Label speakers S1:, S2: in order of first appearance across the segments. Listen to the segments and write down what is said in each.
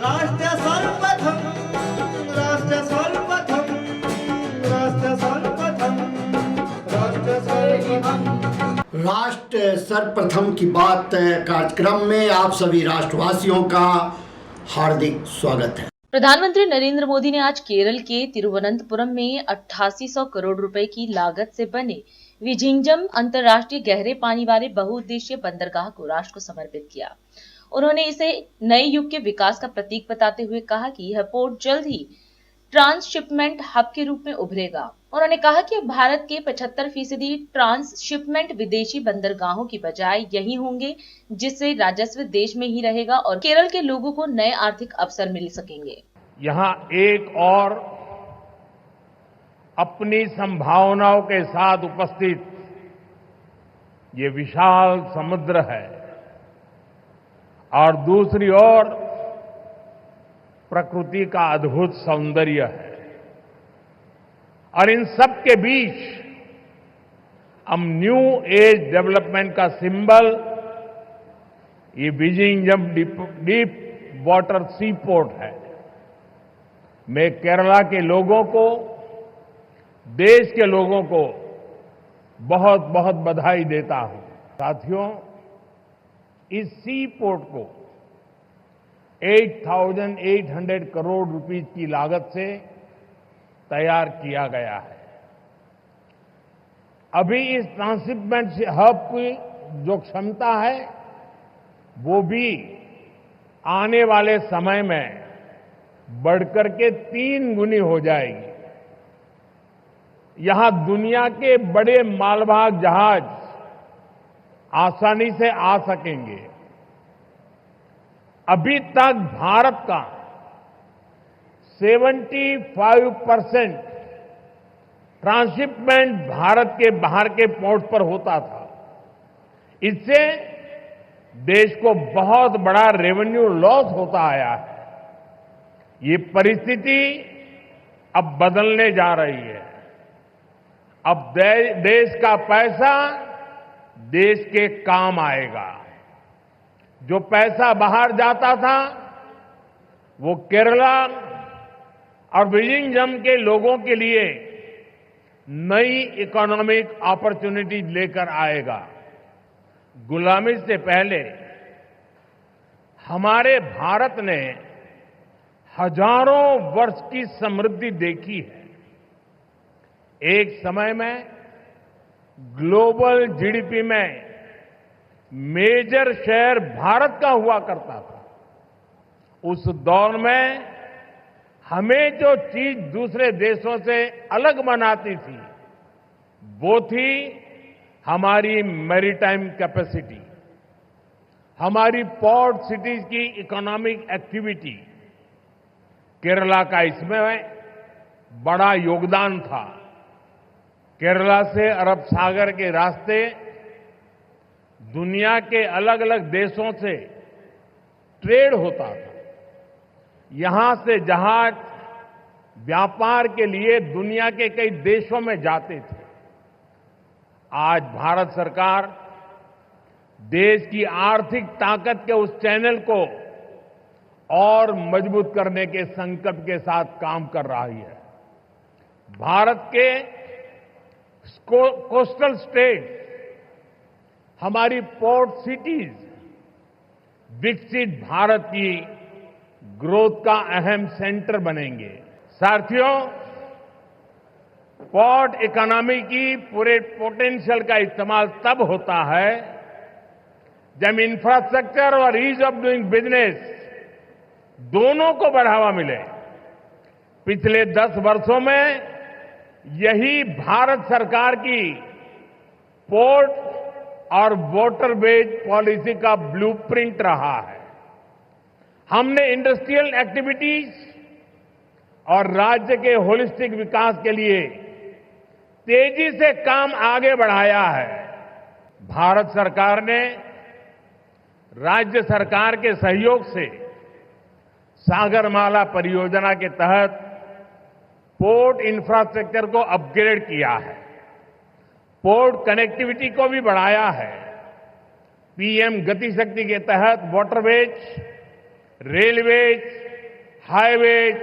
S1: राष्ट्र सर्वप्रथम राष्ट्र सर्वप्रथम राष्ट्र सर्वप्रथम राष्ट्र सर्वप्रथम
S2: राष्ट्र सर्वप्रथम की बात कार्यक्रम में आप सभी राष्ट्रवासियों का हार्दिक स्वागत है।
S3: प्रधानमंत्री नरेंद्र मोदी ने आज केरल के तिरुवनंतपुरम में 8800 करोड़ रुपए की लागत से बने विझिंजम अंतर्राष्ट्रीय गहरे पानी वाले बहुउद्देशीय बंदरगाह को राष्ट्र को समर्पित किया। उन्होंने इसे नए युग के विकास का प्रतीक बताते हुए कहा कि यह पोर्ट जल्द ही ट्रांसशिपमेंट हब के रूप में उभरेगा। उन्होंने कहा कि भारत के 75% ट्रांसशिपमेंट विदेशी बंदरगाहों की बजाय यही होंगे, जिससे राजस्व देश में ही रहेगा और केरल के लोगों को नए आर्थिक अवसर मिल सकेंगे।
S4: यहाँ एक और अपनी संभावनाओं के साथ उपस्थित ये विशाल समुद्र है और दूसरी ओर प्रकृति का अद्भुत सौंदर्य है और इन सब के बीच हम न्यू एज डेवलपमेंट का सिंबल ये विझिंजम डीप वाटर सी पोर्ट है। मैं केरला के लोगों को, देश के लोगों को बहुत बहुत बधाई देता हूं। साथियों, इस सी पोर्ट को 8,800 करोड़ रुपीस की लागत से तैयार किया गया है। अभी इस ट्रांसशिपमेंट हब की जो क्षमता है वो भी आने वाले समय में बढ़कर के 3 गुनी हो जाएगी। यहां दुनिया के बड़े मालवाहक जहाज आसानी से आ सकेंगे। अभी तक भारत का 75% ट्रांसशिपमेंट भारत के बाहर के पोर्ट पर होता था। इससे देश को बहुत बड़ा रेवेन्यू लॉस होता आया है। ये परिस्थिति अब बदलने जा रही है। अब देश का पैसा देश के काम आएगा। जो पैसा बाहर जाता था वो केरला और विझिंजम के लोगों के लिए नई इकोनॉमिक अपॉर्चुनिटी लेकर आएगा। गुलामी से पहले हमारे भारत ने हजारों वर्ष की समृद्धि देखी है। एक समय में ग्लोबल जीडीपी में मेजर शेयर भारत का हुआ करता था। उस दौर में हमें जो चीज दूसरे देशों से अलग बनाती थी वो थी हमारी मैरीटाइम कैपेसिटी, हमारी पोर्ट सिटीज की इकोनॉमिक एक्टिविटी। केरला का इसमें बड़ा योगदान था। केरला से अरब सागर के रास्ते दुनिया के अलग अलग देशों से ट्रेड होता था। यहां से जहाज व्यापार के लिए दुनिया के कई देशों में जाते थे। आज भारत सरकार देश की आर्थिक ताकत के उस चैनल को और मजबूत करने के संकल्प के साथ काम कर रही है। भारत के कोस्टल स्टेट, हमारी पोर्ट सिटीज विकसित भारत की ग्रोथ का अहम सेंटर बनेंगे। साथियों, पोर्ट इकोनॉमी की पूरे पोटेंशियल का इस्तेमाल तब होता है जब इंफ्रास्ट्रक्चर और ईज ऑफ डूइंग बिजनेस दोनों को बढ़ावा मिले। पिछले 10 वर्षों में यही भारत सरकार की पोर्ट और वाटरवेज पॉलिसी का ब्लूप्रिंट रहा है। हमने इंडस्ट्रियल एक्टिविटीज और राज्य के होलिस्टिक विकास के लिए तेजी से काम आगे बढ़ाया है। भारत सरकार ने राज्य सरकार के सहयोग से सागरमाला परियोजना के तहत पोर्ट इंफ्रास्ट्रक्चर को अपग्रेड किया है, पोर्ट कनेक्टिविटी को भी बढ़ाया है। पीएम गति शक्ति के तहत वाटरवेज, रेलवेज हाईवेज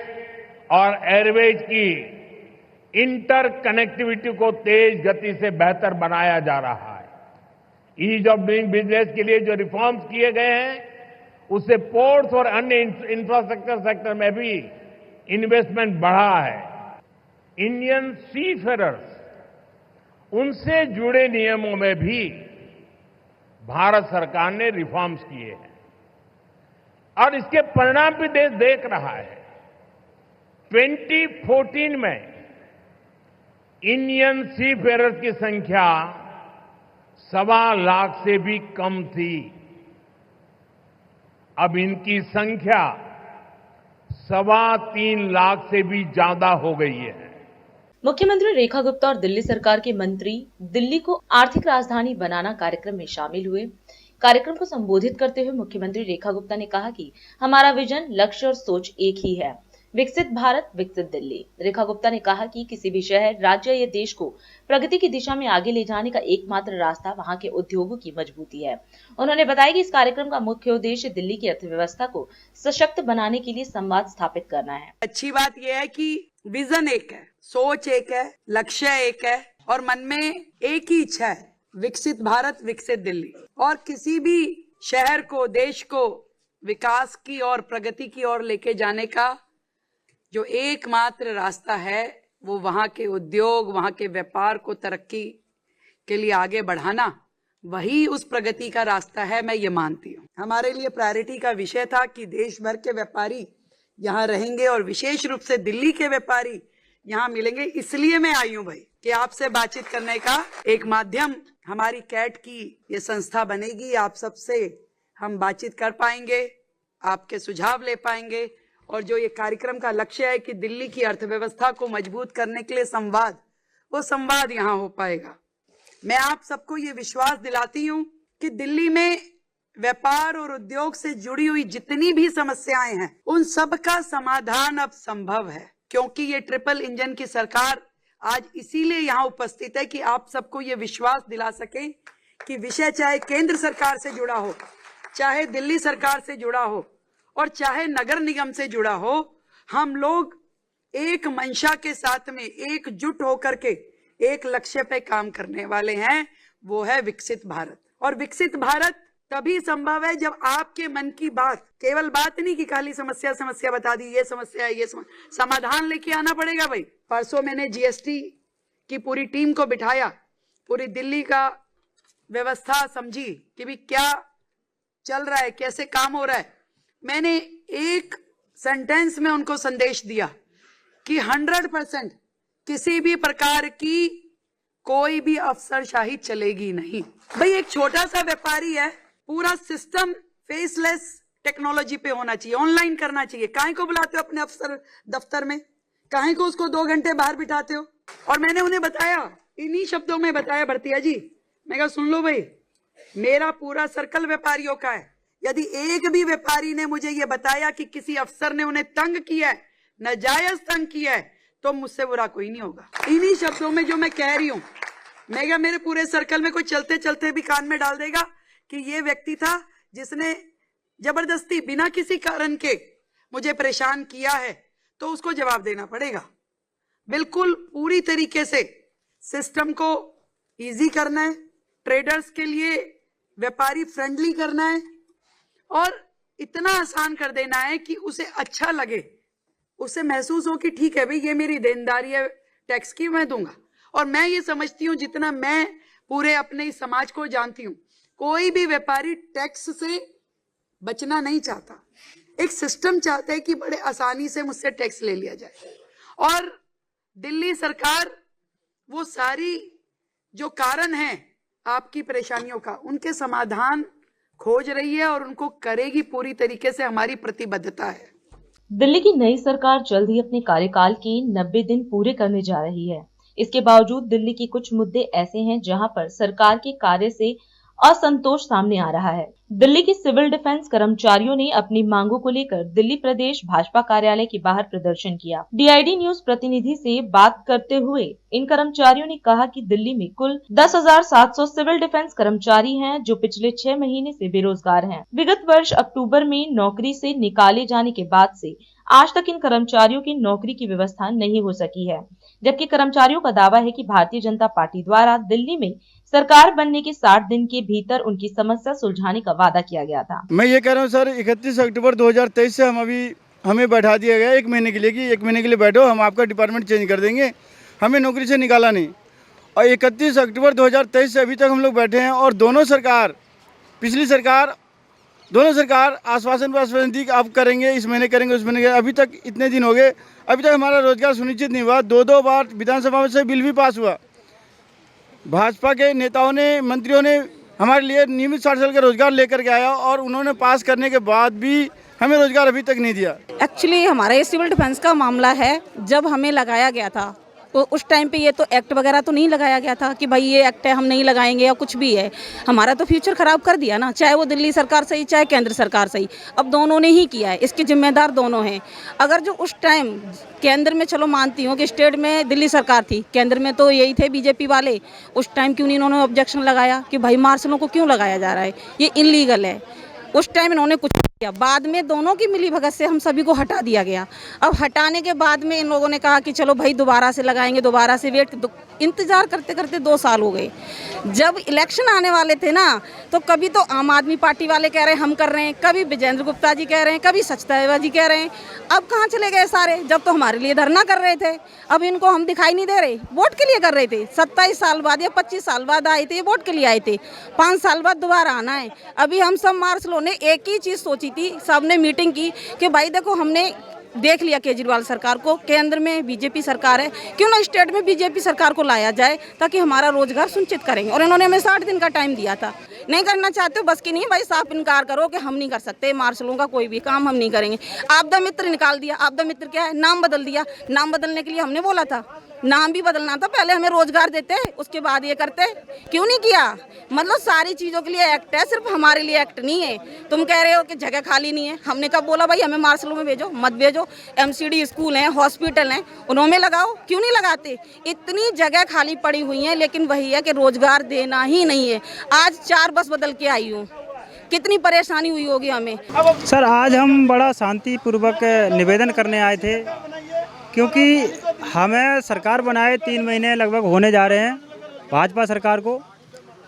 S4: और एयरवेज की इंटर कनेक्टिविटी को तेज गति से बेहतर बनाया जा रहा है। ईज ऑफ डूइंग बिजनेस के लिए जो रिफॉर्म्स किए गए हैं उससे पोर्ट्स और अन्य इंफ्रास्ट्रक्चर सेक्टर में भी इन्वेस्टमेंट बढ़ा है। इंडियन सीफेरर्स उनसे जुड़े नियमों में भी भारत सरकार ने रिफॉर्म्स किए हैं और इसके परिणाम भी देश देख रहा है। 2014 में इंडियन सीफेरर्स की संख्या 1.25 लाख से भी कम थी। अब इनकी संख्या 3.25 लाख से भी ज्यादा हो गई है।
S3: मुख्यमंत्री रेखा गुप्ता और दिल्ली सरकार के मंत्री दिल्ली को आर्थिक राजधानी बनाना कार्यक्रम में शामिल हुए। कार्यक्रम को संबोधित करते हुए मुख्यमंत्री रेखा गुप्ता ने कहा कि हमारा विजन, लक्ष्य और सोच एक ही है, विकसित भारत, विकसित दिल्ली। रेखा गुप्ता ने कहा कि किसी भी शहर, राज्य या देश को प्रगति की दिशा में आगे ले जाने का एकमात्र रास्ता वहां के उद्योगों की मजबूती है। उन्होंने बताया कि इस कार्यक्रम का मुख्य उद्देश्य दिल्ली की अर्थव्यवस्था को सशक्त बनाने के लिए संवाद स्थापित करना है।
S5: अच्छी बात यह है कि विजन एक है, सोच एक है, लक्ष्य एक है और मन में एक ही इच्छा है, विकसित भारत, विकसित दिल्ली। और किसी भी शहर को, देश को विकास की और प्रगति की ओर लेके जाने का जो एकमात्र रास्ता है वो वहां के उद्योग, वहां के व्यापार को तरक्की के लिए आगे बढ़ाना, वही उस प्रगति का रास्ता है। मैं ये मानती हूँ। हमारे लिए प्रायोरिटी का विषय था कि देश भर के व्यापारी यहाँ रहेंगे और विशेष रूप से दिल्ली के व्यापारी यहाँ मिलेंगे। इसलिए मैं आई हूँ भाई कि आपसे बातचीत करने का एक माध्यम हमारी कैट की ये संस्था बनेगी। आप सबसे हम बातचीत कर पाएंगे, आपके सुझाव ले पाएंगे और जो ये कार्यक्रम का लक्ष्य है कि दिल्ली की अर्थव्यवस्था को मजबूत करने के लिए संवाद, वो संवाद यहाँ हो पाएगा। मैं आप सबको ये विश्वास दिलाती हूँ कि दिल्ली में व्यापार और उद्योग से जुड़ी हुई जितनी भी समस्याएं हैं उन सब का समाधान अब संभव है, क्योंकि ये ट्रिपल इंजन की सरकार आज इसीलिए यहाँ उपस्थित है कि आप सबको ये विश्वास दिला सके कि विषय चाहे केंद्र सरकार से जुड़ा हो, चाहे दिल्ली सरकार से जुड़ा हो और चाहे नगर निगम से जुड़ा हो, हम लोग एक मंशा के साथ में एकजुट होकर के एक लक्ष्य पे काम करने वाले हैं, वो है विकसित भारत। और विकसित भारत तभी संभव है जब आपके मन की बात, केवल बात नहीं कि खाली समस्या समस्या बता दी, ये समस्या है, ये समाधान लेके आना पड़ेगा भाई। परसों मैंने जीएसटी की पूरी टीम को बिठाया, पूरी दिल्ली का व्यवस्था समझी कि भी क्या चल रहा है, कैसे काम हो रहा है। मैंने एक सेंटेंस में उनको संदेश दिया कि 100% किसी भी प्रकार की कोई भी अफसरशाही चलेगी नहीं। भाई एक छोटा सा व्यापारी है, पूरा सिस्टम फेसलेस टेक्नोलॉजी पे होना चाहिए, ऑनलाइन करना चाहिए। काहे को बुलाते हो अपने अफसर दफ्तर में, काहे को उसको 2 घंटे बाहर बिठाते हो। और मैंने उन्हें बताया, इन्हीं शब्दों में बताया, भरतिया जी, मैं कहा सुन लो भाई, मेरा पूरा सर्कल व्यापारियों का है। यदि एक भी व्यापारी ने मुझे ये बताया कि किसी अफसर ने उन्हें तंग किया है, नाजायज तंग किया है, तो मुझसे बुरा कोई नहीं होगा। इन्हीं शब्दों में जो मैं कह रही हूँ, मैं क्या मेरे पूरे सर्कल में कोई चलते चलते भी कान में डाल देगा कि ये व्यक्ति था जिसने जबरदस्ती बिना किसी कारण के मुझे परेशान किया है, तो उसको जवाब देना पड़ेगा। बिल्कुल पूरी तरीके से सिस्टम को इजी करना है, ट्रेडर्स के लिए व्यापारी फ्रेंडली करना है और इतना आसान कर देना है कि उसे अच्छा लगे, उसे महसूस हो कि ठीक है भाई ये मेरी देनदारी है टैक्स की, मैं दूंगा। और मैं ये समझती हूँ, जितना मैं पूरे अपने इस समाज को जानती हूँ, कोई भी व्यापारी टैक्स से बचना नहीं चाहता। एक सिस्टम चाहता है कि बड़े आसानी से मुझसे टैक्स ले लिया जाए। और दिल्ली सरकार वो सारी जो कारण है आपकी परेशानियों का, उनके समाधान खोज रही है और उनको करेगी, पूरी तरीके से हमारी प्रतिबद्धता है।
S3: दिल्ली की नई सरकार जल्द ही अपने कार्यकाल के 90 दिन पूरे करने जा रही है। इसके बावजूद दिल्ली के कुछ मुद्दे ऐसे हैं जहां पर सरकार के कार्य से असंतोष सामने आ रहा है। दिल्ली के सिविल डिफेंस कर्मचारियों ने अपनी मांगों को लेकर दिल्ली प्रदेश भाजपा कार्यालय के बाहर प्रदर्शन किया। डीआईडी न्यूज प्रतिनिधि से बात करते हुए इन कर्मचारियों ने कहा कि दिल्ली में कुल 10,700 सिविल डिफेंस कर्मचारी हैं जो पिछले 6 महीने से बेरोजगार हैं। विगत वर्ष अक्टूबर में नौकरी से निकाले जाने के बाद से आज तक इन कर्मचारियों की नौकरी की व्यवस्था नहीं हो सकी है, जबकि कर्मचारियों का दावा है कि भारतीय जनता पार्टी द्वारा दिल्ली में सरकार बनने के 60 दिन के भीतर उनकी समस्या सुलझाने का वादा किया गया था।
S6: मैं ये कह रहा हूँ सर, 31 अक्टूबर 2023 से हमें बैठा दिया गया 1 महीने के लिए कि 1 महीने के लिए बैठो, हम आपका डिपार्टमेंट चेंज कर देंगे। हमें नौकरी से निकाला नहीं और 31 अक्टूबर 2023 से अभी तक हम लोग बैठे हैं और दोनों सरकार आश्वासन दी कि आप करेंगे, इस महीने करेंगे, उस महीने करेंगे। अभी तक इतने दिन हो गए, अभी तक हमारा रोजगार सुनिश्चित नहीं हुआ। 2 बार विधानसभा में से बिल भी पास हुआ। भाजपा के नेताओं ने, मंत्रियों ने हमारे लिए नियमित 60 साल का रोजगार लेकर के आया और उन्होंने पास करने के बाद भी हमें रोजगार अभी तक नहीं दिया।
S7: एक्चुअली हमारा ये सिविल डिफेंस का मामला है। जब हमें लगाया गया था तो उस टाइम पे ये तो एक्ट वगैरह तो नहीं लगाया गया था कि भाई ये एक्ट है हम नहीं लगाएंगे या कुछ भी है। हमारा तो फ्यूचर खराब कर दिया ना, चाहे वो दिल्ली सरकार सही चाहे केंद्र सरकार सही। अब दोनों ने ही किया है, इसके जिम्मेदार दोनों हैं। अगर जो उस टाइम केंद्र में, चलो मानती हूँ कि स्टेट में दिल्ली सरकार थी, केंद्र में तो यही थे बीजेपी वाले, उस टाइम क्यों नहीं इन्होंने ऑब्जेक्शन लगाया कि भाई मार्शलों को क्यों लगाया जा रहा है, ये इनलीगल है। उस टाइम इन्होंने कुछ किया। बाद में दोनों की मिली भगत से हम सभी को हटा दिया गया। अब हटाने के बाद में इन लोगों ने कहा कि चलो भाई दोबारा से लगाएंगे, दोबारा से इंतजार करते करते 2 साल हो गए। जब इलेक्शन आने वाले थे ना, तो कभी तो आम आदमी पार्टी वाले कह रहे हैं हम कर रहे हैं, कभी विजेंद्र गुप्ता जी कह रहे हैं, कभी सचदेवा जी कह रहे हैं। अब कहाँ चले गए सारे? जब तो हमारे लिए धरना कर रहे थे, अब इनको हम दिखाई नहीं दे रहे। वोट के लिए कर रहे थे, 27 साल बाद या 25 साल बाद आए थे, वोट के लिए आए थे। 5 साल बाद दोबारा आना है। अभी हम सब मार्शलों ने एक ही चीज़ सोची थी, सबने मीटिंग की कि भाई देखो हमने देख लिया केजरीवाल सरकार को, केंद्र में बीजेपी सरकार है, क्यों ना स्टेट में बीजेपी सरकार को लाया जाए ताकि हमारा रोजगार सुनिश्चित करेंगे। और इन्होंने हमें 60 दिन का टाइम दिया था। नहीं करना चाहते हो, बस की नहीं भाई, साफ इनकार करो कि हम नहीं कर सकते, मार्शलों का कोई भी काम हम नहीं करेंगे। आपदा मित्र निकाल दिया। आपदा मित्र क्या है? नाम बदल दिया। नाम बदलने के लिए हमने बोला था, नाम भी बदलना था, पहले हमें रोजगार देते उसके बाद ये करते, क्यों नहीं किया? मतलब सारी चीज़ों के लिए एक्ट है, सिर्फ हमारे लिए एक्ट नहीं है। तुम कह रहे हो कि जगह खाली नहीं है, हमने कब बोला भाई हमें मार्शलों में भेजो? मत भेजो। MCD स्कूल हैं, हॉस्पिटल हैं, उन्होंने लगाओ, क्यों नहीं लगाते? इतनी जगह खाली पड़ी हुई है, लेकिन वही है कि रोजगार देना ही नहीं है। आज 4 बस बदल के आई हूँ, कितनी परेशानी हुई होगी हमें।
S8: सर आज हम बड़ा शांतिपूर्वक निवेदन करने आए थे, क्योंकि हमें सरकार बनाए 3 महीने लगभग होने जा रहे हैं भाजपा सरकार को,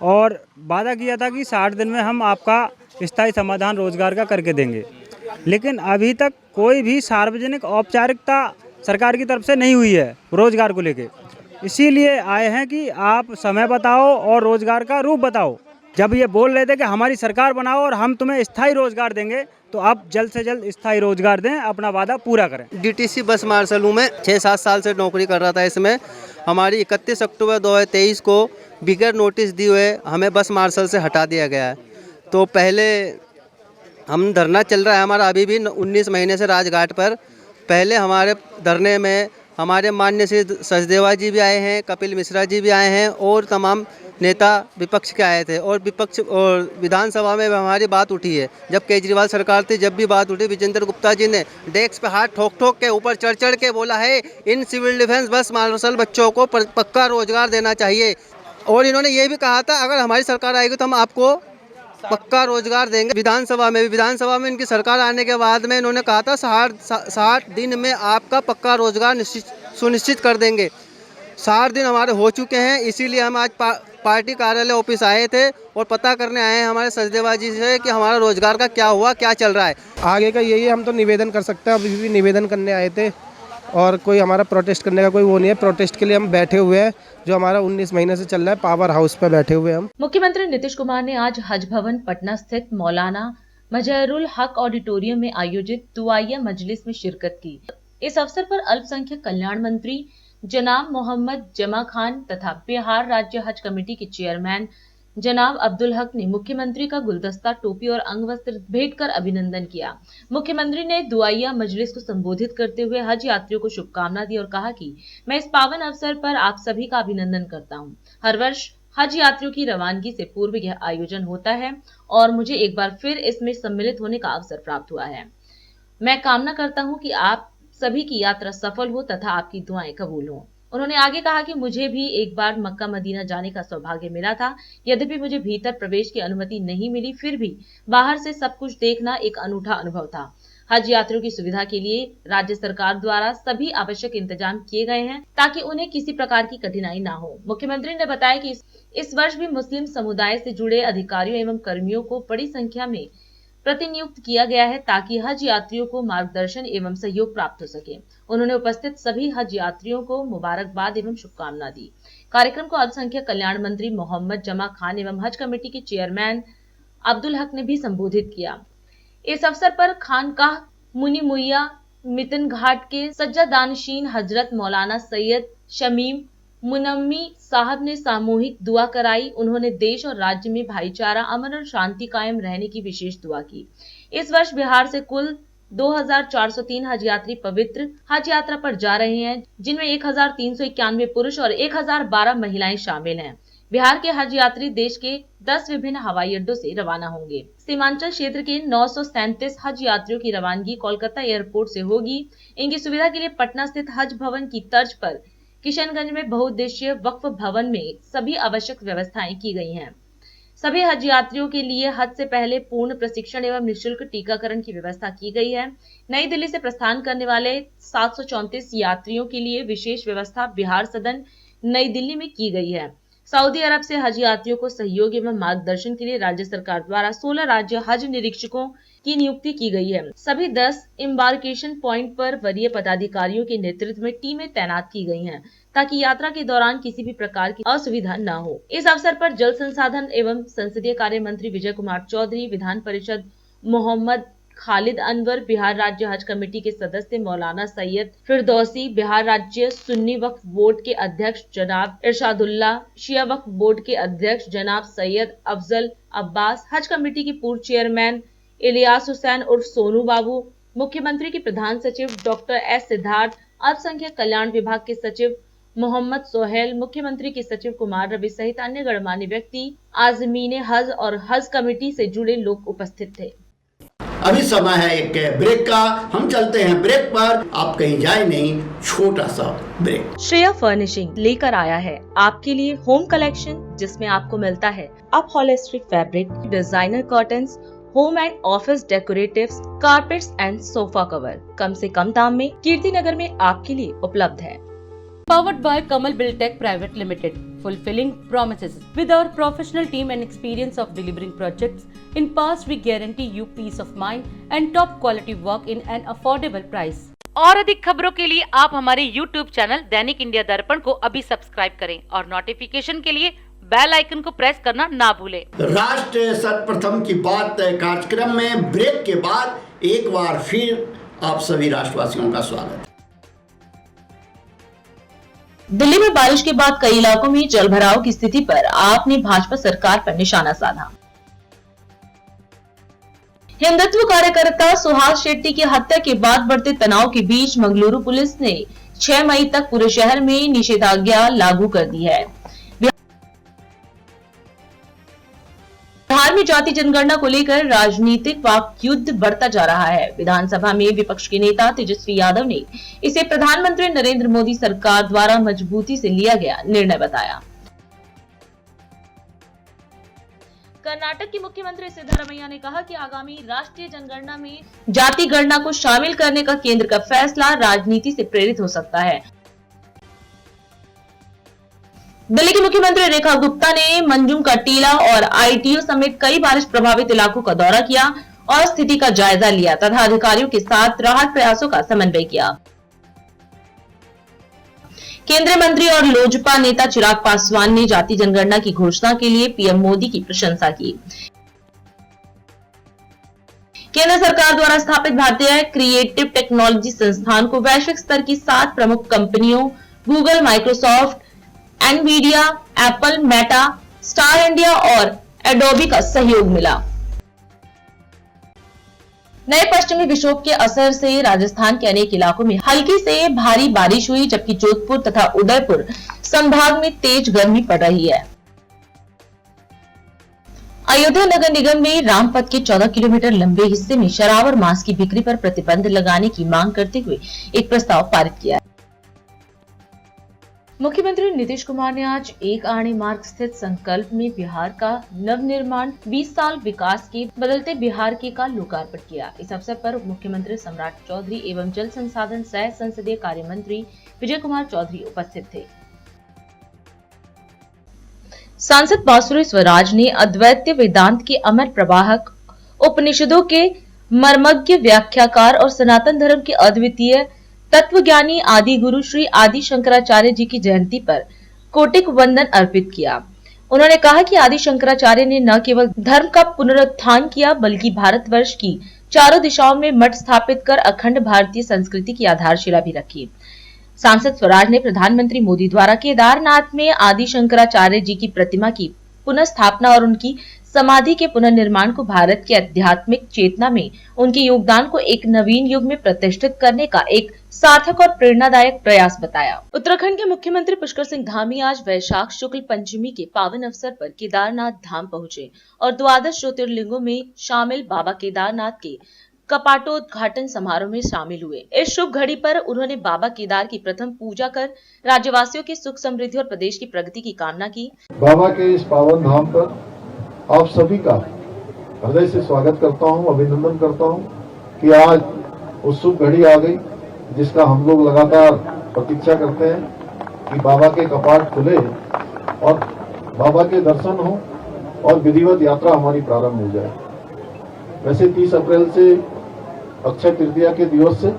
S8: और वादा किया था कि 60 दिन में हम आपका स्थायी समाधान रोजगार का करके देंगे। लेकिन अभी तक कोई भी सार्वजनिक औपचारिकता सरकार की तरफ से नहीं हुई है रोजगार को लेके। इसीलिए आए हैं कि आप समय बताओ और रोजगार का रूप बताओ। जब ये बोल रहे थे कि हमारी सरकार बनाओ और हम तुम्हें स्थायी रोजगार देंगे, तो आप जल्द से जल्द स्थायी रोजगार दें, अपना वादा पूरा करें।
S9: DTC बस मार्शल हूँ मैं, 6-7 साल से नौकरी कर रहा था। इसमें हमारी 31 अक्टूबर 2023 को बिगर नोटिस दिए हुए हमें बस मार्शल से हटा दिया गया है। तो पहले हम धरना चल रहा है हमारा अभी भी 19 महीने से राजघाट पर। पहले हमारे धरने में हमारे माननीय श्री सचदेवा जी भी आए हैं, कपिल मिश्रा जी भी आए हैं और तमाम नेता विपक्ष के आए थे, और विपक्ष और विधानसभा में हमारी बात उठी है। जब केजरीवाल सरकार थी, जब भी बात उठी, विजेंद्र गुप्ता जी ने डेस्क पे हाथ ठोक ठोक के, ऊपर चढ़ चढ़ के बोला है इन सिविल डिफेंस बस मार्शल बच्चों को पक्का रोजगार देना चाहिए। और इन्होंने ये भी कहा था अगर हमारी सरकार आएगी तो हम आपको पक्का रोजगार देंगे। विधानसभा में इनकी सरकार आने के बाद में इन्होंने कहा था 60 दिन में आपका पक्का रोजगार सुनिश्चित कर देंगे। 60 दिन हमारे हो चुके हैं, इसीलिए हम आज पार्टी कार्यालय ऑफिस आए थे और पता करने आए हैं हमारे सचदेवा जी से कि हमारा रोजगार का क्या हुआ, क्या चल रहा है।
S1: आगे का यही है, हम तो निवेदन कर सकते हैं। अभी भी निवेदन करने आए थे और कोई हमारा प्रोटेस्ट करने का कोई वो नहीं है। प्रोटेस्ट के लिए हम बैठे हुए हैं, जो हमारा 19 महीने से चल रहा है। पावर हाउस पे बैठे हुए हम।
S3: मुख्यमंत्री नीतीश कुमार ने आज हज भवन पटना स्थित मौलाना मजहरुल हक ऑडिटोरियम में आयोजित दुआया मजलिस में शिरकत की। इस अवसर पर अल्पसंख्यक कल्याण मंत्री जनाब मोहम्मद जमा खान तथा बिहार राज्य हज कमेटी के चेयरमैन जनाब अब्दुल हक ने मुख्यमंत्री का गुलदस्ता, टोपी और अंग वस्त्र भेंट कर अभिनंदन किया। मुख्यमंत्री ने दुआया मजलिस को संबोधित करते हुए हज यात्रियों को शुभकामना दी और कहा कि मैं इस पावन अवसर पर आप सभी का अभिनंदन करता हूं। हर वर्ष हज यात्रियों की रवानगी से पूर्व यह आयोजन होता है और मुझे एक बार फिर इसमें सम्मिलित होने का अवसर प्राप्त हुआ है। मैं कामना करता हूं कि आप सभी की यात्रा सफल हो तथा आपकी दुआएं कबूल हो। उन्होंने आगे कहा कि मुझे भी एक बार मक्का मदीना जाने का सौभाग्य मिला था। यद्यपि मुझे भीतर प्रवेश की अनुमति नहीं मिली, फिर भी बाहर से सब कुछ देखना एक अनूठा अनुभव था। हज यात्रियों की सुविधा के लिए राज्य सरकार द्वारा सभी आवश्यक इंतजाम किए गए हैं ताकि उन्हें किसी प्रकार की कठिनाई ना हो। मुख्यमंत्री ने बताया कि इस वर्ष भी मुस्लिम समुदाय से जुड़े अधिकारियों एवं कर्मियों को बड़ी संख्या में प्रतिनियुक्त किया गया है ताकि हज यात्रियों को मार्गदर्शन एवं सहयोग प्राप्त हो सके। उन्होंने उपस्थित सभी हज यात्रियों को मुबारकबाद एवं शुभकामना दी। कार्यक्रम को अल्पसंख्यक कल्याण मंत्री मोहम्मद जमा खान एवं हज कमेटी के चेयरमैन अब्दुल हक ने भी संबोधित किया। इस अवसर पर खानकाह मुनी मुइया मितन घाट के सज्जादानशीन हजरत मौलाना सैयद शमीम मुनम्मी साहब ने सामूहिक दुआ कराई। उन्होंने देश और राज्य में भाईचारा, अमन और शांति कायम रहने की विशेष दुआ की। इस वर्ष बिहार से कुल 2403 हज यात्री पवित्र हज यात्रा पर जा रहे हैं, जिनमें 1391 पुरुष और 1012 महिलाएं शामिल हैं। बिहार के हज यात्री देश के 10 विभिन्न हवाई अड्डों से रवाना होंगे। सीमांचल क्षेत्र के 937 हज यात्रियों की रवानगी कोलकाता एयरपोर्ट से होगी। इनकी सुविधा के लिए पटना स्थित हज भवन की तर्ज पर किशनगंज में बहुउद्देशीय वक्फ भवन में सभी आवश्यक व्यवस्थाएं की गई हैं। सभी हज यात्रियों के लिए हज से पहले पूर्ण प्रशिक्षण एवं निःशुल्क टीकाकरण की व्यवस्था की गई है। नई दिल्ली से प्रस्थान करने वाले 734 यात्रियों के लिए विशेष व्यवस्था बिहार सदन नई दिल्ली में की गई है। सऊदी अरब से हज यात्रियों को सहयोग एवं मार्गदर्शन के लिए राज्य सरकार द्वारा 16 राज्य हज निरीक्षकों की नियुक्ति की गई है। सभी 10 एम्बार्केशन पॉइंट पर वरीय पदाधिकारियों के नेतृत्व में टीमें तैनात की गई हैं ताकि यात्रा के दौरान किसी भी प्रकार की असुविधा न हो। इस अवसर पर जल संसाधन एवं संसदीय कार्य मंत्री विजय कुमार चौधरी, विधान परिषद मोहम्मद खालिद अनवर, बिहार राज्य हज कमेटी के सदस्य मौलाना सैयद फिरदौसी, बिहार राज्य सुन्नी वक्फ बोर्ड के अध्यक्ष जनाब इरशादुल्लाह, शिया वक्फ बोर्ड के अध्यक्ष जनाब सैयद अफजल अब्बास, हज कमेटी के पूर्व चेयरमैन इलियास हुसैन उर्फ सोनू बाबू, मुख्यमंत्री के प्रधान सचिव डॉक्टर एस सिद्धार्थ, अल्पसंख्यक कल्याण विभाग के सचिव मोहम्मद सोहेल, मुख्यमंत्री के सचिव कुमार रवि सहित अन्य गणमान्य व्यक्ति, आजमीन हज और हज कमेटी से जुड़े लोग उपस्थित थे।
S2: अभी समय है एक ब्रेक का, हम चलते हैं ब्रेक पर, आप कहीं जाए नहीं, छोटा सा ब्रेक।
S3: श्रेया फर्निशिंग लेकर आया है आपके लिए होम कलेक्शन, जिसमें आपको मिलता है upholstery fabric, designer curtains, home and office decoratives, carpets and sofa cover कम से कम दाम में कीर्ति नगर में आपके लिए उपलब्ध है।
S10: Powered by Kamal Buildtech Private Limited, fulfilling promises. With our professional team and experience of delivering projects in past, we guarantee you peace of mind and top quality work in an affordable price. और अधिक खबरों के लिए आप हमारे YouTube channel दैनिक India दर्पण को अभी सब्सक्राइब करें और नोटिफिकेशन के लिए बेल आइकन को प्रेस करना ना भूलें।
S2: राष्ट्र सर्वप्रथम की बात कार्यक्रम में ब्रेक के बाद एक बार फिर आप सभी राष्ट्रवासियों का स्वागत है।
S3: दिल्ली में बारिश के बाद कई इलाकों में जलभराव की स्थिति पर आपने भाजपा सरकार पर निशाना साधा। हिंदुत्व कार्यकर्ता सुहास शेट्टी की हत्या के बाद बढ़ते तनाव के बीच मंगलुरु पुलिस ने 6 मई तक पूरे शहर में निषेधाज्ञा लागू कर दी है। बिहार में जाति जनगणना को लेकर राजनीतिक वाकयुद्ध बढ़ता जा रहा है। विधानसभा में विपक्ष के नेता तेजस्वी यादव ने इसे प्रधानमंत्री नरेंद्र मोदी सरकार द्वारा मजबूती से लिया गया निर्णय बताया। कर्नाटक की मुख्यमंत्री सिद्धारमैया ने कहा कि आगामी राष्ट्रीय जनगणना में जाति गणना को शामिल करने का केंद्र का फैसला राजनीति से प्रेरित हो सकता है। दिल्ली की मुख्यमंत्री रेखा गुप्ता ने मंजूम का टीला और आईटीओ समेत कई बारिश प्रभावित इलाकों का दौरा किया और स्थिति का जायजा लिया तथा अधिकारियों के साथ राहत प्रयासों का समन्वय किया। केंद्रीय मंत्री और लोजपा नेता चिराग पासवान ने जाति जनगणना की घोषणा के लिए पीएम मोदी की प्रशंसा की। केंद्र सरकार द्वारा स्थापित भारतीय क्रिएटिव टेक्नोलॉजी संस्थान को वैश्विक स्तर की 7 प्रमुख कंपनियों Google, Microsoft, Nvidia, Apple, Meta, star India और एडोबी का सहयोग मिला। नए पश्चिमी विक्षोभ के असर से राजस्थान के अनेक इलाकों में हल्की से भारी बारिश हुई, जबकि जोधपुर तथा उदयपुर संभाग में तेज गर्मी पड़ रही है। अयोध्या नगर निगम ने रामपथ के 14 किलोमीटर लंबे हिस्से में शराब और मांस की बिक्री पर प्रतिबंध लगाने की मांग करते हुए एक प्रस्ताव पारित किया। मुख्यमंत्री नीतीश कुमार ने आज एक आणे मार्ग स्थित संकल्प में बिहार का नवनिर्माण 20 साल विकास के बदलते बिहार के का लोकार्पण किया। इस अवसर पर उप मुख्यमंत्री सम्राट चौधरी एवं जल संसाधन सह संसदीय कार्य मंत्री विजय कुमार चौधरी उपस्थित थे। सांसद बांसुरी स्वराज ने अद्वैत वेदांत के अमर प्रवाहक, उपनिषदों के मर्मज्ञ व्याख्याकार और सनातन धर्म के अद्वितीय तत्वज्ञानी आदि गुरु श्री आदि शंकराचार्य जी की जयंती पर कोटिक वंदन अर्पित किया। उन्होंने कहा कि आदि शंकराचार्य ने न केवल धर्म का पुनरुत्थान किया बल्कि भारतवर्ष की चारों दिशाओं में मठ स्थापित कर अखंड भारतीय संस्कृति की आधारशिला भी रखी। सांसद स्वराज ने प्रधानमंत्री मोदी द्वारा केदारनाथ में आदि शंकराचार्य जी की प्रतिमा की पुनः स्थापना और उनकी समाधि के पुनर्निर्माण को भारत की आध्यात्मिक चेतना में उनके योगदान को एक नवीन युग में प्रतिष्ठित करने का एक सार्थक और प्रेरणादायक प्रयास बताया। उत्तराखंड के मुख्यमंत्री पुष्कर सिंह धामी आज वैशाख शुक्ल पंचमी के पावन अवसर पर केदारनाथ धाम पहुंचे और 12 ज्योतिर्लिंगों में शामिल बाबा केदारनाथ के कपाटोद्घाटन समारोह में शामिल हुए। इस शुभ घड़ी पर उन्होंने बाबा केदार की प्रथम पूजा कर राज्यवासियों की सुख समृद्धि और प्रदेश की प्रगति की कामना की।
S11: बाबा के इस पावन धाम पर आप सभी का हृदय से स्वागत करता हूं, अभिनंदन करता हूं कि आज उस शुभ घड़ी आ गई जिसका हम लोग लगातार प्रतीक्षा करते हैं कि बाबा के कपाट खुले और बाबा के दर्शन हो और विधिवत यात्रा हमारी प्रारंभ हो जाए। वैसे 30 अप्रैल से अक्षय तृतीया के दिवस से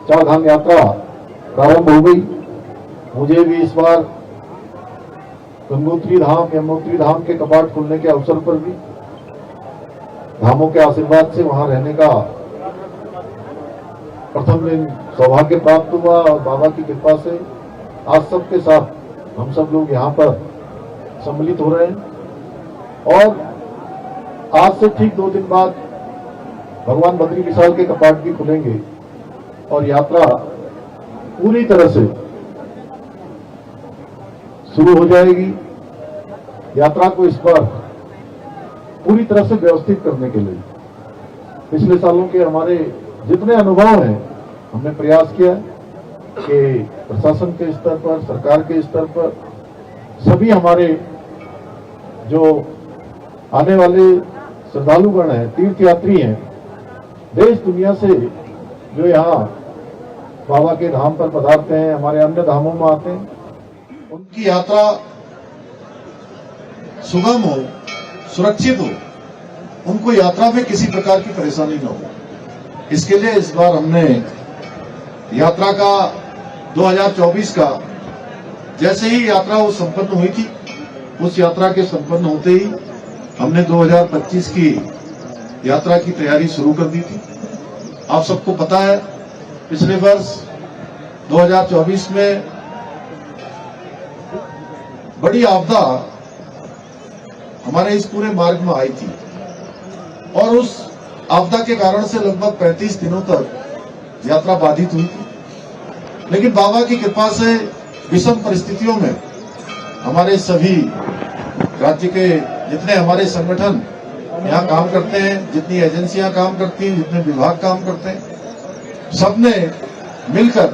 S11: चार धाम यात्रा प्रारंभ हो गई। मुझे भी इस बार गंगोत्री धाम, यमुनोत्री धाम के कपाट खुलने के अवसर पर भी धामों के आशीर्वाद से वहां रहने का प्रथम दिन सौभाग्य प्राप्त हुआ और बाबा की कृपा से आज सबके साथ हम सब लोग यहाँ पर सम्मिलित हो रहे हैं। और आज से ठीक 2 दिन बाद भगवान बद्री विशाल के कपाट भी खुलेंगे और यात्रा पूरी तरह से शुरू हो जाएगी। यात्रा को इस बार पूरी तरह से व्यवस्थित करने के लिए पिछले सालों के हमारे जितने अनुभव हैं हमने प्रयास किया कि प्रशासन के स्तर पर, सरकार के स्तर पर सभी हमारे जो आने वाले श्रद्धालुगण हैं, तीर्थयात्री हैं, देश दुनिया से जो यहाँ बाबा के धाम पर पधारते हैं, हमारे अन्य धामों में आते हैं, उनकी यात्रा सुगम हो, सुरक्षित हो, उनको यात्रा में किसी प्रकार की परेशानी न हो। इसके लिए इस बार हमने यात्रा का 2024 का जैसे ही यात्रा वो संपन्न हुई थी, उस यात्रा के संपन्न होते ही हमने 2025 की यात्रा की तैयारी शुरू कर दी थी। आप सबको पता है पिछले वर्ष 2024 में बड़ी आपदा हमारे इस पूरे मार्ग में आई थी और उस आपदा के कारण से लगभग 35 दिनों तक यात्रा बाधित हुई थी। लेकिन बाबा की कृपा से विषम परिस्थितियों में हमारे सभी राज्य के जितने हमारे संगठन यहाँ काम करते हैं, जितनी एजेंसियां काम करती हैं, जितने विभाग काम करते हैं, सबने मिलकर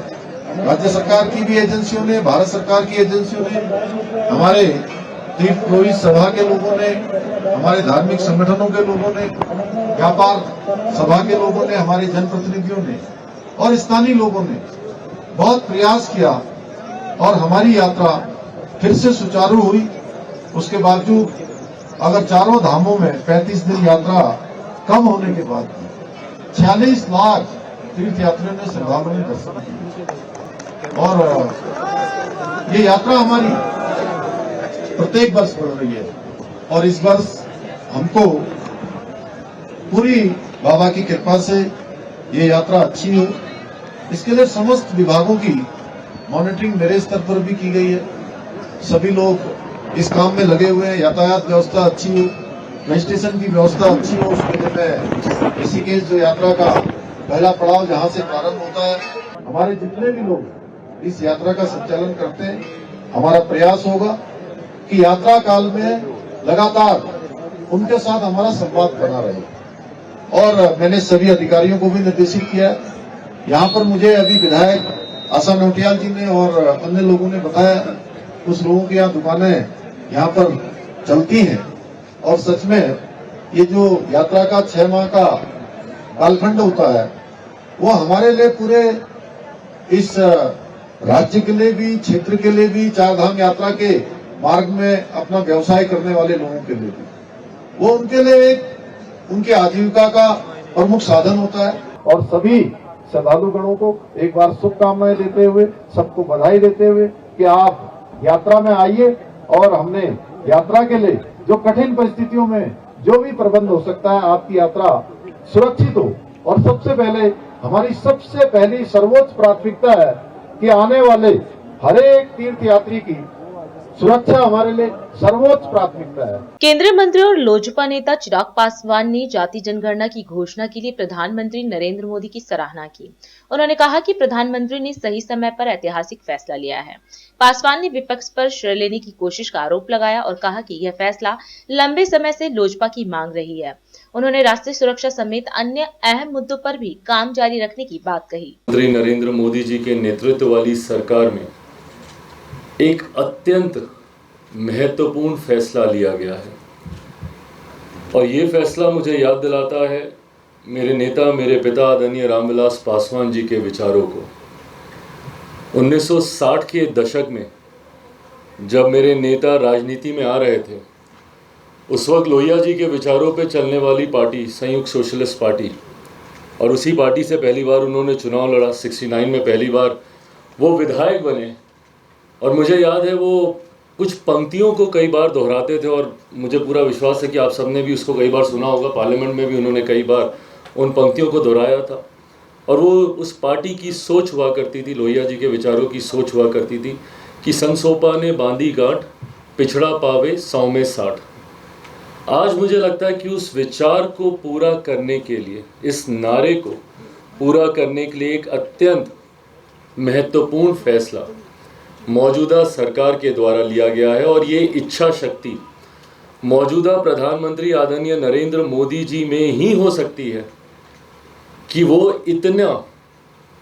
S11: राज्य सरकार की भी एजेंसियों ने, भारत सरकार की एजेंसियों ने, हमारे तीर्थ पुरोहित सभा के लोगों ने, हमारे धार्मिक संगठनों के लोगों ने, व्यापार सभा के लोगों ने, हमारे जनप्रतिनिधियों ने और स्थानीय लोगों ने बहुत प्रयास किया और हमारी यात्रा फिर से सुचारू हुई। उसके बावजूद अगर चारों धामों में 35 दिन यात्रा कम होने के बाद 46 लाख तीर्थयात्रियों ने श्रद्धालुओं ने दर्शन किया और ये यात्रा हमारी प्रत्येक वर्ष बढ़ रही है और इस वर्ष हमको पूरी बाबा की कृपा से ये यात्रा अच्छी हो, इसके लिए समस्त विभागों की मॉनिटरिंग मेरे स्तर पर भी की गई है। सभी लोग इस काम में लगे हुए हैं, यातायात व्यवस्था अच्छी हो, रजिस्ट्रेशन की व्यवस्था अच्छी हो। उसके लिए मैं ऋषिकेश जो यात्रा का पहला पड़ाव जहां से प्रारंभ होता है, हमारे जितने भी लोग इस यात्रा का संचालन करते हैं, हमारा प्रयास होगा कि यात्रा काल में लगातार उनके साथ हमारा संवाद बना रहे। और मैंने सभी अधिकारियों को भी निर्देशित किया। यहाँ पर मुझे अभी विधायक आशा नौटियाल जी ने और अन्य लोगों ने बताया कुछ लोगों की यहाँ दुकानें यहाँ पर चलती हैं और सच में ये जो यात्रा का 6 माह का कालखंड होता है वो हमारे लिए पूरे इस राज्य के लिए भी, क्षेत्र के लिए भी, चार धाम यात्रा के मार्ग में अपना व्यवसाय करने वाले लोगों के लिए भी, वो उनके लिए एक उनके आजीविका का प्रमुख साधन होता है। और सभी श्रद्धालुगणों को एक बार शुभकामनाएं देते हुए, सबको बधाई देते हुए कि आप यात्रा में आइए और हमने यात्रा के लिए जो कठिन परिस्थितियों में जो भी प्रबंध हो सकता है, आपकी यात्रा सुरक्षित हो। और सबसे पहले हमारी सबसे पहली सर्वोच्च प्राथमिकता है कि आने वाले हर एक तीर्थ यात्री की सुरक्षा हमारे लिए सर्वोच्च प्राथमिकता है।
S3: केंद्रीय मंत्री और लोजपा नेता चिराग पासवान ने जाति जनगणना की घोषणा के लिए प्रधानमंत्री नरेंद्र मोदी की सराहना की। उन्होंने कहा कि प्रधानमंत्री ने सही समय पर ऐतिहासिक फैसला लिया है। पासवान ने विपक्ष पर श्रेय लेने की कोशिश का आरोप लगाया और कहा कि यह फैसला लंबे समय से लोजपा की मांग रही है। उन्होंने राष्ट्रीय सुरक्षा समेत अन्य अहम मुद्दों पर भी काम जारी रखने की बात कही।
S12: प्रधानमंत्री नरेंद्र मोदी जी के नेतृत्व वाली सरकार में एक अत्यंत महत्वपूर्ण फैसला लिया गया है और ये फैसला मुझे याद दिलाता है मेरे नेता, मेरे पिता आदरणीय रामविलास पासवान जी के विचारों को। 1960 के दशक में जब मेरे नेता राजनीति में आ रहे थे, उस वक्त लोहिया जी के विचारों पे चलने वाली पार्टी संयुक्त सोशलिस्ट पार्टी, और उसी पार्टी से पहली बार उन्होंने चुनाव लड़ा। 69 में पहली बार वो विधायक बने और मुझे याद है वो कुछ पंक्तियों को कई बार दोहराते थे और मुझे पूरा विश्वास है कि आप सबने भी उसको कई बार सुना होगा। पार्लियामेंट में भी उन्होंने कई बार उन पंक्तियों को दोहराया था और वो उस पार्टी की सोच हुआ करती थी, लोहिया जी के विचारों की सोच हुआ करती थी कि संसोपा ने बांधी गांठ, पिछड़ा पावे 100 में 60। आज मुझे लगता है कि उस विचार को पूरा करने के लिए, इस नारे को पूरा करने के लिए एक अत्यंत महत्वपूर्ण फैसला मौजूदा सरकार के द्वारा लिया गया है और ये इच्छा शक्ति मौजूदा प्रधानमंत्री आदरणीय नरेंद्र मोदी जी में ही हो सकती है कि वो इतना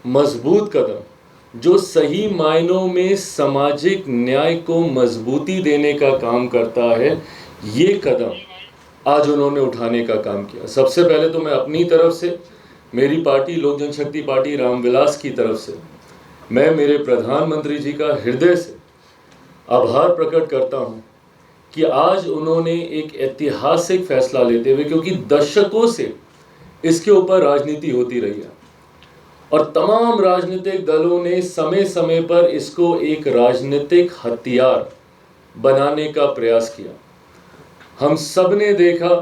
S12: मजबूत कदम जो सही मायनों में सामाजिक न्याय को मजबूती देने का काम करता है, ये कदम आज उन्होंने उठाने का काम किया। सबसे पहले तो मैं अपनी तरफ से, मेरी पार्टी लोक जनशक्ति पार्टी रामविलास की तरफ से मैं मेरे प्रधानमंत्री जी का हृदय से आभार प्रकट करता हूं कि आज उन्होंने एक ऐतिहासिक फैसला लेते हुए, क्योंकि दशकों से इसके ऊपर राजनीति होती रही है और तमाम राजनीतिक दलों ने समय समय पर इसको एक राजनीतिक हथियार बनाने का प्रयास किया। हम सब ने देखा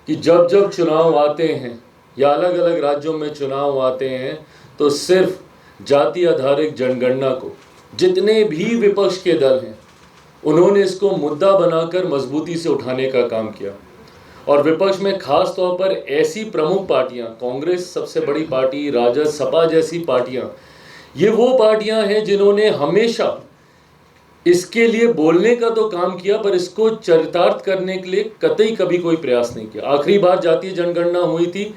S12: कि जब जब चुनाव आते हैं या अलग अलग राज्यों में चुनाव आते हैं तो सिर्फ जाति आधारित जनगणना को जितने भी विपक्ष के दल हैं उन्होंने इसको मुद्दा बनाकर मजबूती से उठाने का काम किया। और विपक्ष में खास तौर पर ऐसी प्रमुख पार्टियां, कांग्रेस सबसे बड़ी पार्टी, राजद, सपा जैसी पार्टियां, ये वो पार्टियां हैं जिन्होंने हमेशा इसके लिए बोलने का तो काम किया पर इसको चरितार्थ करने के लिए कतई कभी कोई प्रयास नहीं किया। आखिरी बार जातीय जनगणना हुई थी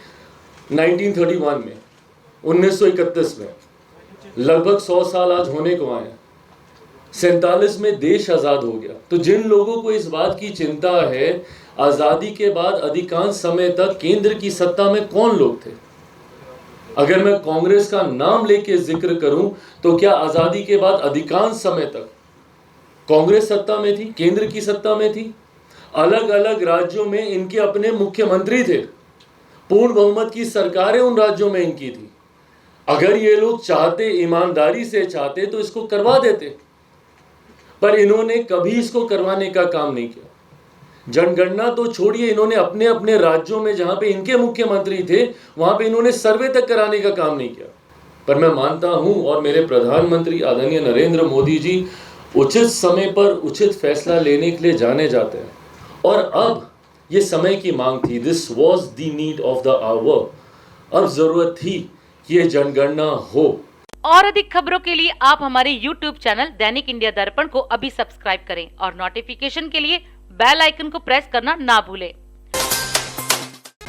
S12: 1931 में, 1931 में, लगभग 100 साल आज होने को आए। 47 में देश आज़ाद हो गया। तो जिन लोगों को इस बात की चिंता है, आज़ादी के बाद अधिकांश समय तक केंद्र की सत्ता में कौन लोग थे? अगर मैं कांग्रेस का नाम लेके जिक्र करूं तो क्या आज़ादी के बाद अधिकांश समय तक कांग्रेस सत्ता में थी, केंद्र की सत्ता में थी? अलग अलग राज्यों में इनके अपने मुख्यमंत्री थे, पूर्ण बहुमत की सरकारें उन राज्यों में इनकी थी। अगर ये लोग चाहते, ईमानदारी से चाहते तो इसको करवा देते, पर इन्होंने कभी इसको करवाने का काम नहीं किया। जनगणना तो छोड़िए, इन्होंने अपने अपने राज्यों में जहां पे इनके मुख्यमंत्री थे वहां पे इन्होंने सर्वे तक कराने का काम नहीं किया। पर मैं मानता हूं और मेरे प्रधानमंत्री आदरणीय नरेंद्र मोदी जी उचित समय पर उचित फैसला लेने के लिए जाने जाते हैं और अब ये समय की मांग थी। This was the need of the hour. अब जरूरत थी कि ये जनगणना हो।
S10: और अधिक खबरों के लिए आप हमारे YouTube चैनल दैनिक इंडिया दर्पण को अभी सब्सक्राइब करें और नोटिफिकेशन के लिए बेल आइकन को प्रेस करना ना भूलें।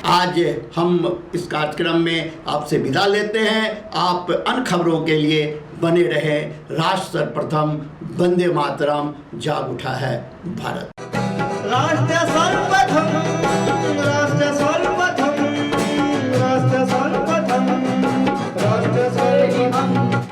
S2: आज हम इस कार्यक्रम में आपसे विदा लेते हैं। आप अन्य खबरों के लिए बने रहे। राष्ट्र सर्वप्रथम, वंदे मातरम, जाग उठा है भारत।
S13: राष्ट्र सर्वप्रथम।